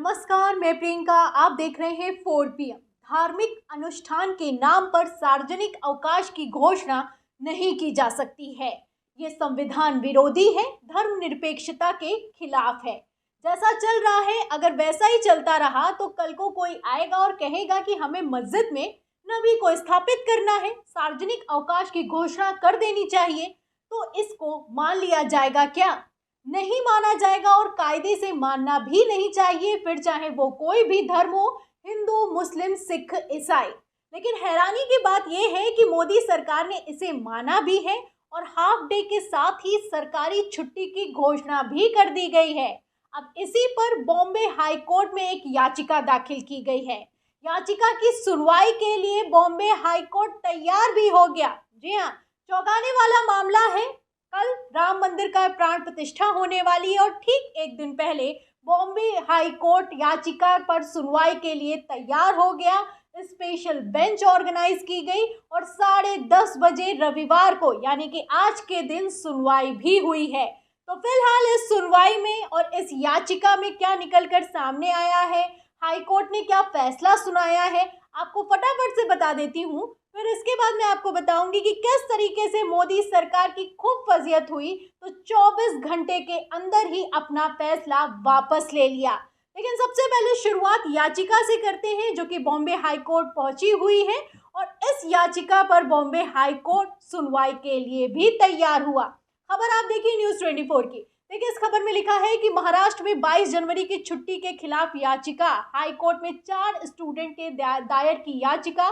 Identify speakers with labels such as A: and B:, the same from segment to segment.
A: नमस्कार, मैं प्रियंका। आप देख रहे हैं 4 PM। धार्मिक अनुष्ठान के नाम पर सार्वजनिक अवकाश की घोषणा नहीं की जा सकती है। ये संविधान विरोधी है, धर्मनिरपेक्षता के खिलाफ है। जैसा चल रहा है, अगर वैसा ही चलता रहा तो कल को कोई आएगा और कहेगा कि हमें मस्जिद में नबी को स्थापित करना है, सार्वजनिक अवकाश की घोषणा कर देनी चाहिए, तो इसको मान लिया जाएगा क्या? नहीं माना जाएगा और कायदे से मानना भी नहीं चाहिए, फिर चाहे वो कोई भी धर्म हो, हिंदू, मुस्लिम, सिख, ईसाई। लेकिन हैरानी की बात यह है कि मोदी सरकार ने इसे माना भी है और हाफ डे के साथ ही सरकारी छुट्टी की घोषणा भी कर दी गई है। अब इसी पर बॉम्बे हाई कोर्ट में एक याचिका दाखिल की गई है। याचिका की सुनवाई के लिए बॉम्बे हाई कोर्ट तैयार भी हो गया। जी हाँ, चौंकाने वाला मामला है। कल राम मंदिर का प्राण प्रतिष्ठा होने वाली है और ठीक एक दिन पहले बॉम्बे हाई कोर्ट याचिका पर सुनवाई के लिए तैयार हो गया। स्पेशल बेंच ऑर्गेनाइज की गई और 10:30 बजे रविवार को यानी कि आज के दिन सुनवाई भी हुई है। तो फिलहाल इस सुनवाई में और इस याचिका में क्या निकलकर सामने आया है, हाई कोर्ट ने क्या फैसला सुनाया है, आपको फटाफट से बता देती हूँ। फिर इसके बाद मैं आपको बताऊंगी कि किस तरीके से मोदी सरकार की खूब फजीहत हुई तो 24 घंटे के अंदर ही अपना फैसला वापस ले लिया। लेकिन सबसे पहले शुरुआत याचिका से करते हैं जो कि बॉम्बे हाई कोर्ट पहुंची हुई है और इस याचिका पर बॉम्बे हाई कोर्ट सुनवाई के लिए भी तैयार हुआ। खबर आप देखिए न्यूज़ 24 की। देखिए, इस खबर में लिखा है कि महाराष्ट्र में 22 जनवरी की छुट्टी के खिलाफ याचिका। हाई कोर्ट में 4 स्टूडेंट के दायर की याचिका।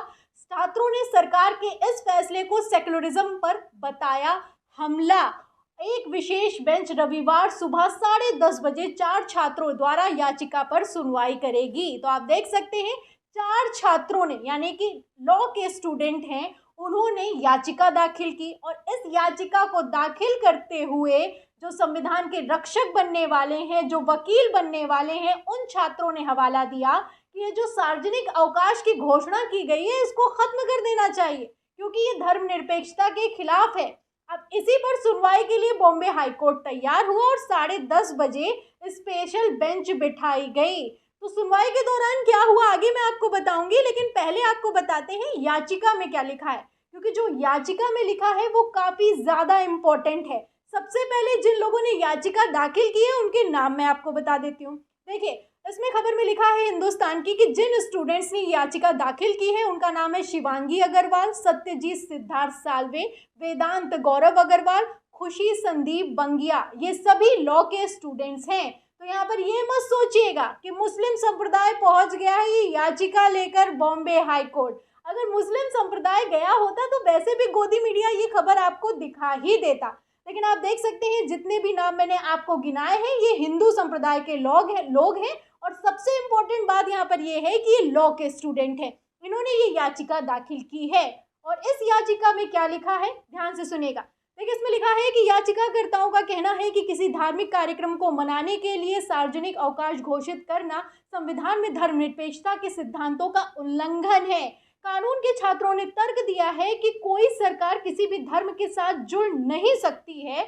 A: छात्रों ने सरकार के इस फैसले को सेकुलरिज्म पर बताया हमला। एक विशेष बेंच रविवार सुबह 10:30 बजे 4 छात्रों द्वारा याचिका पर सुनवाई करेगी। तो आप देख सकते हैं, 4 छात्रों ने यानी कि लॉ के स्टूडेंट हैं, उन्होंने याचिका दाखिल की और इस याचिका को दाखिल करते हुए जो संविधान के रक्षक बनने वाले हैं, जो वकील बनने वाले हैं, उन छात्रों ने हवाला दिया कि ये जो सार्वजनिक अवकाश की घोषणा की गई है, इसको खत्म कर देना चाहिए क्योंकि ये धर्मनिरपेक्षता के खिलाफ है। अब इसी पर सुनवाई के लिए बॉम्बे हाई कोर्ट तैयार हुआ और 10:30 बजे स्पेशल बेंच बिठाई गई। तो सुनवाई के दौरान क्या हुआ आगे मैं आपको बताऊंगी, लेकिन पहले आपको बताते हैं याचिका में क्या लिखा है, क्योंकि जो याचिका में लिखा है वो काफी ज्यादा इम्पोर्टेंट है। सबसे पहले जिन लोगों ने याचिका दाखिल की है उनके नाम मैं आपको बता देती हूँ। देखिए, इसमें खबर में लिखा है हिंदुस्तान की कि जिन स्टूडेंट्स ने याचिका दाखिल की है उनका नाम है शिवांगी अग्रवाल, सत्यजीत सिद्धार्थ साल्वे, वेदांत गौरव अग्रवाल, खुशी संदीप बंगिया। ये सभी लॉ के स्टूडेंट्स हैं। तो यहाँ पर ये मत सोचिएगा कि मुस्लिम संप्रदाय पहुंच गया है ये याचिका लेकर बॉम्बे हाई कोर्ट। अगर मुस्लिम संप्रदाय गया होता तो वैसे भी गोदी मीडिया ये खबर आपको दिखा ही देता। लेकिन आप देख सकते हैं जितने भी नाम मैंने आपको गिनाए हैं ये हिंदू संप्रदाय के लोग हैं और सबसे इम्पोर्टेंट बात यहाँ पर ये है कि ये लॉ के स्टूडेंट हैं। इन्होंने ये याचिका दाखिल की है और इस याचिका में क्या लिखा है ध्यान से सुनेगा। देखिए, इसमें लिखा है कि याचिकाकर्ताओं का कहना है कि किसी धार्मिक कार्यक्रम को मनाने के लिए सार्वजनिक अवकाश घोषित करना संविधान में धर्मनिरपेक्षता के सिद्धांतों का उल्लंघन है। कानून के छात्रों ने तर्क दिया है कि कोई सरकार किसी भी धर्म के साथ जुड़ नहीं सकती है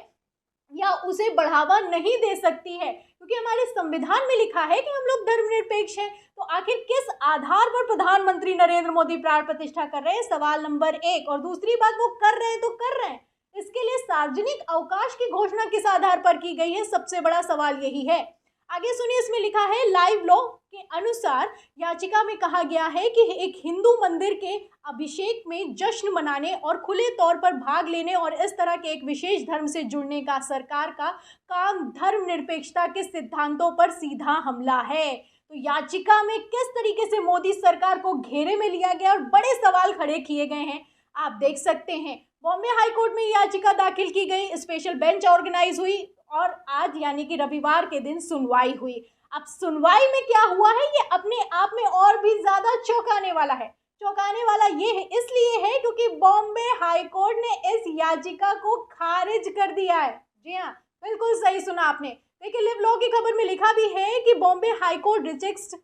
A: या उसे बढ़ावा नहीं दे सकती है, क्योंकि हमारे संविधान में लिखा है कि हम लोग धर्मनिरपेक्ष हैं। तो आखिर किस आधार पर प्रधानमंत्री नरेंद्र मोदी प्राण प्रतिष्ठा कर रहे हैं, सवाल नंबर 1। और दूसरी बात, वो कर रहे हैं तो कर रहे हैं, इसके लिए सार्वजनिक अवकाश की घोषणा किस आधार पर की गई है, सबसे बड़ा सवाल यही है। आगे सुनिए, इसमें लिखा है लाइव लॉ के अनुसार याचिका में कहा गया है कि एक हिंदू मंदिर के अभिषेक में जश्न मनाने और खुले तौर पर भाग लेने और इस तरह के एक विशेष धर्म से जुड़ने का सरकार का काम धर्मनिरपेक्षता के सिद्धांतों पर सीधा हमला है। तो याचिका में किस तरीके से मोदी सरकार को घेरे में लिया गया और बड़े सवाल खड़े किए गए हैं आप देख सकते हैं। बॉम्बे हाई कोर्ट में याचिका दाखिल की गई, स्पेशल बेंच ऑर्गेनाइज हुई और आज यानी कि रविवार के दिन सुनवाई हुई। अब सुनवाई में क्या हुआ है ये अपने आप में और भी ज्यादा चौंकाने वाला है। चौंकाने वाला ये है इसलिए है क्योंकि बॉम्बे हाई कोर्ट ने इस याचिका को खारिज कर दिया है। जी हाँ, बिल्कुल सही सुना आपने। देखिए, लिव लॉ की खबर में लिखा भी है कि Bombay high court rejects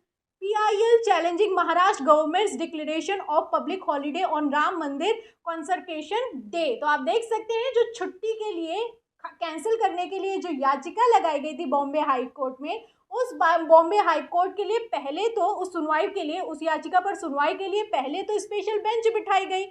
A: PIL challenging Maharashtra governments declaration of public holiday on Ram मंदिर कंसर्केशन डे। तो आप देख सकते हैं जो छुट्टी के लिए कैंसिल करने के लिए जो याचिका लगाई गई थी बॉम्बे हाई कोर्ट में, उस बॉम्बे हाई कोर्ट के लिए पहले तो उस सुनवाई के लिए, उस याचिका पर सुनवाई के लिए पहले तो स्पेशल बेंच बिठाई गई,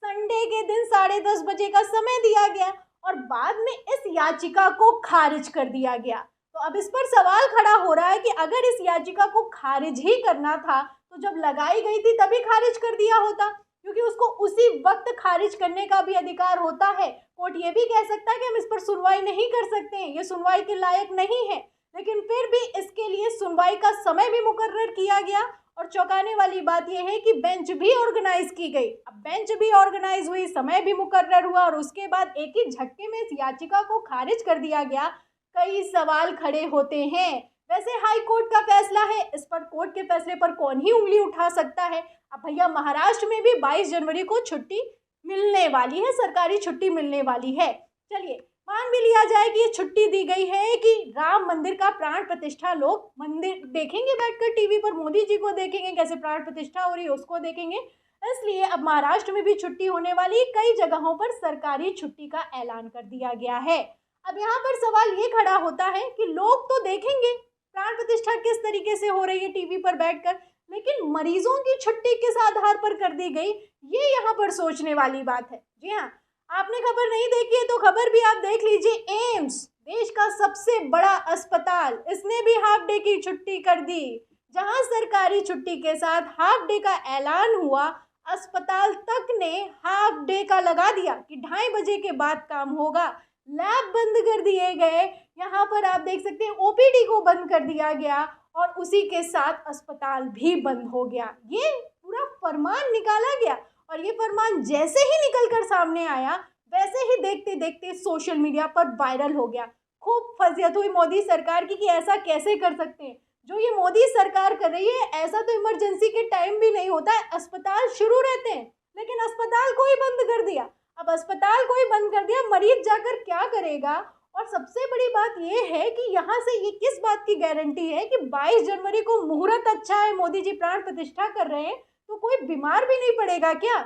A: संडे के दिन 10:30 बजे का समय दिया गया और बाद में इस याचिका को खारिज कर दिया गया। तो अब इस पर सवाल खड़ा हो रहा है कि अगर इस याचिका को खारिज ही करना था तो जब लगाई गई थी तभी खारिज कर दिया होता, क्योंकि उसको उसी वक्त खारिज करने का भी अधिकार होता है। कोर्ट ये भी कह सकता है कि हम इस पर सुनवाई नहीं कर सकते हैं, ये सुनवाई के लायक नहीं है, लेकिन फिर भी इसके लिए सुनवाई का समय भी मुकर्रर किया गया। और चौंकाने वाली बात यह है कि बेंच भी ऑर्गेनाइज की गई। अब बेंच भी ऑर्गेनाइज हुई, समय भी मुकर्रर हुआ और उसके बाद एक ही झटके में इस याचिका को खारिज कर दिया गया। कई सवाल खड़े होते हैं। वैसे हाई कोर्ट का फैसला है, इस पर कोर्ट के फैसले पर कौन ही उंगली उठा सकता है। अब भैया महाराष्ट्र में भी 22 जनवरी को छुट्टी मिलने वाली है, सरकारी छुट्टी मिलने वाली है। चलिए मान भी लिया जाए कि ये छुट्टी दी गई है कि राम मंदिर का प्राण प्रतिष्ठा, लोग मंदिर देखेंगे बैठकर टीवी पर, मोदी जी को देखेंगे कैसे प्राण प्रतिष्ठा हो रही है उसको देखेंगे, इसलिए अब महाराष्ट्र में भी छुट्टी होने वाली, कई जगहों पर सरकारी छुट्टी का ऐलान कर दिया गया है। अब यहाँ पर सवाल ये खड़ा होता है कि लोग तो देखेंगे प्राण प्रतिष्ठा किस तरीके से हो रही है टीवी पर बैठकर, लेकिन मरीजों की छुट्टी किस आधार पर कर दी गई, ये यहाँ पर सोचने वाली बात है। जी हाँ, आपने खबर नहीं देखी है तो खबर भी आप देख लीजिए। एम्स, देश का सबसे बड़ा अस्पताल, इसने भी हाफ डे की छुट्टी कर दी। जहां सरकारी छुट्टी के साथ हाफ डे का ऐलान हुआ, अस्पताल तक ने हाफ डे का लगा दिया कि 2:30 बजे के बाद काम होगा। लैब बंद कर दिए गए, यहाँ पर आप देख सकते हैं ओपीडी को बंद कर दिया गया और उसी के साथ अस्पताल भी बंद हो गया। ये पूरा फरमान निकाला गया और ये फरमान जैसे ही निकल कर सामने आया वैसे ही देखते देखते सोशल मीडिया पर वायरल हो गया। खूब फजीहत हुई मोदी सरकार की कि ऐसा कैसे कर सकते हैं, जो ये मोदी सरकार कर रही है। ऐसा तो इमरजेंसी के टाइम भी नहीं होता है, अस्पताल शुरू रहते हैं, लेकिन अस्पताल को ही बंद कर दिया। अब अस्पताल को ही बंद कर दिया, मरीज जाकर क्या करेगा। और सबसे बड़ी बात ये है कि यहाँ से ये किस बात की गारंटी है कि 22 जनवरी को मुहूर्त अच्छा है, मोदी जी प्राण प्रतिष्ठा कर रहे हैं, तो कोई बीमार भी नहीं पड़ेगा क्या।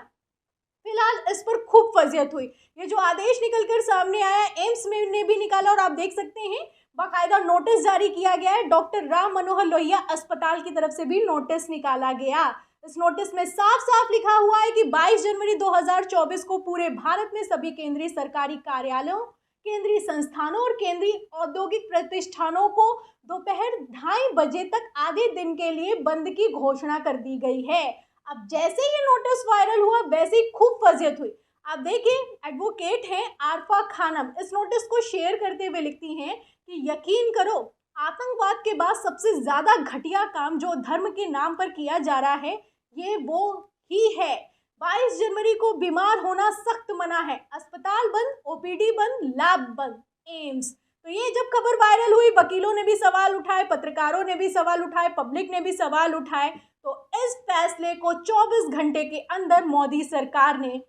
A: फिलहाल इस पर खूब फजीहत हुई। ये जो आदेश निकलकर सामने आया, एम्स में ने भी निकाला और आप देख सकते हैं बाकायदा नोटिस जारी किया गया है। डॉक्टर राम मनोहर लोहिया अस्पताल की तरफ से भी नोटिस निकाला गया। इस नोटिस में साफ साफ लिखा हुआ है कि 22 जनवरी 2024 को पूरे भारत में सभी केंद्रीय सरकारी कार्यालयों, केंद्रीय संस्थानों और केंद्रीय औद्योगिक प्रतिष्ठानों को दोपहर 2:30 बजे तक आधे दिन के लिए बंद की घोषणा कर दी गई है। अब जैसे ये नोटिस वायरल हुआ वैसे ही खूब फजीहत हुई। आप देखिए, एडवोकेट हैं आरफा खानम, इस नोटिस को शेयर करते हुए लिखती हैं कि यकीन करो, आतंकवाद के बाद सबसे ज़्यादा घटिया काम जो धर्म के नाम पर किया जा रहा है ये वो ही है। 22 जनवरी को बीमार होना सख्त मना है, अस्पताल बंद, ओपीडी बंद, लैब बंद, एम्स। तो ये जब खबर वायरल हुई, वकीलों ने भी सवाल उठाए, पत्रकारों ने भी सवाल उठाए, पब्लिक ने भी सवाल उठाए। तो इस फैसले को 24 घंटे के अंदर मोदी सरकार ने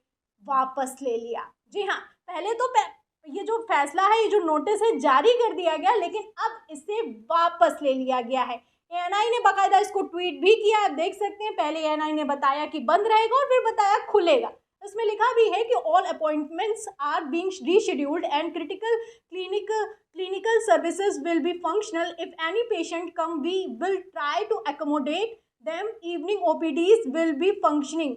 A: वापस ले लिया। जी हाँ, पहले तो ये जो फैसला है, ये जो नोटिस है जारी कर दिया गया, लेकिन अब इसे वापस ले लिया गया है। एएनआई ने बाकायदा इसको ट्वीट भी किया, आप देख सकते हैं। पहले एएनआई ने बताया कि बंद रहेगा और फिर बताया खुलेगा। इसमें लिखा भी है कि all appointments are being rescheduled and clinical services will be functional if any patient come we will try to accommodate them, evening OPDs will be functioning.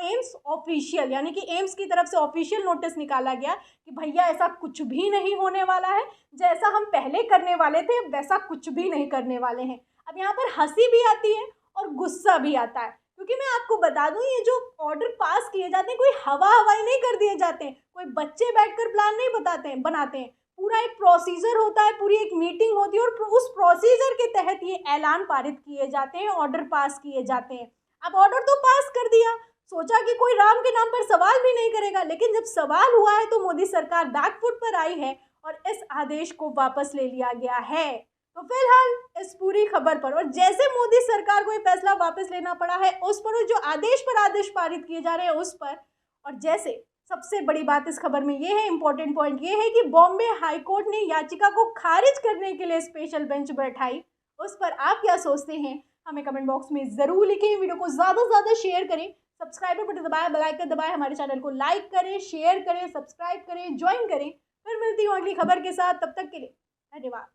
A: AIIMS official, यानी कि एम्स की तरफ से ऑफिशियल नोटिस निकाला गया कि भैया ऐसा कुछ भी नहीं होने वाला है, जैसा हम पहले करने वाले थे वैसा कुछ भी नहीं करने वाले हैं। अब यहाँ पर हंसी भी आती है और गुस्सा भी आता है, क्योंकि मैं आपको बता दूं ये जो ऑर्डर पास किए जाते हैं कोई हवाई नहीं कर दिए जाते हैं, कोई बच्चे बैठकर प्लान नहीं बनाते हैं। पूरा एक प्रोसीजर होता है, पूरी एक मीटिंग होती है और उस प्रोसीजर के तहत ये ऐलान पारित किए जाते हैं, ऑर्डर पास किए जाते हैं। अब ऑर्डर तो पास कर दिया, सोचा कि कोई राम के नाम पर सवाल भी नहीं करेगा, लेकिन जब सवाल हुआ है तो मोदी सरकार बैकफुट पर आई है और इस आदेश को वापस ले लिया गया है। तो फिलहाल इस पूरी खबर पर, और जैसे मोदी सरकार को ये फैसला वापस लेना पड़ा है उस पर, जो आदेश पर आदेश पारित किए जा रहे हैं उस पर, और जैसे सबसे बड़ी बात इस खबर में ये है, इंपॉर्टेंट पॉइंट ये है कि बॉम्बे हाई कोर्ट ने याचिका को खारिज करने के लिए स्पेशल बेंच बैठाई। उस पर आप क्या सोचते हैं हमें कमेंट बॉक्स में ज़रूर लिखें। वीडियो को ज़्यादा से ज़्यादा शेयर करें, सब्सक्राइबर बटन दबाएं, बेल आइकन दबाएं, हमारे चैनल को लाइक करें, शेयर करें, सब्सक्राइब करें, ज्वाइन करें। फिर मिलती हूँ अगली खबर के साथ, तब तक के लिए धन्यवाद।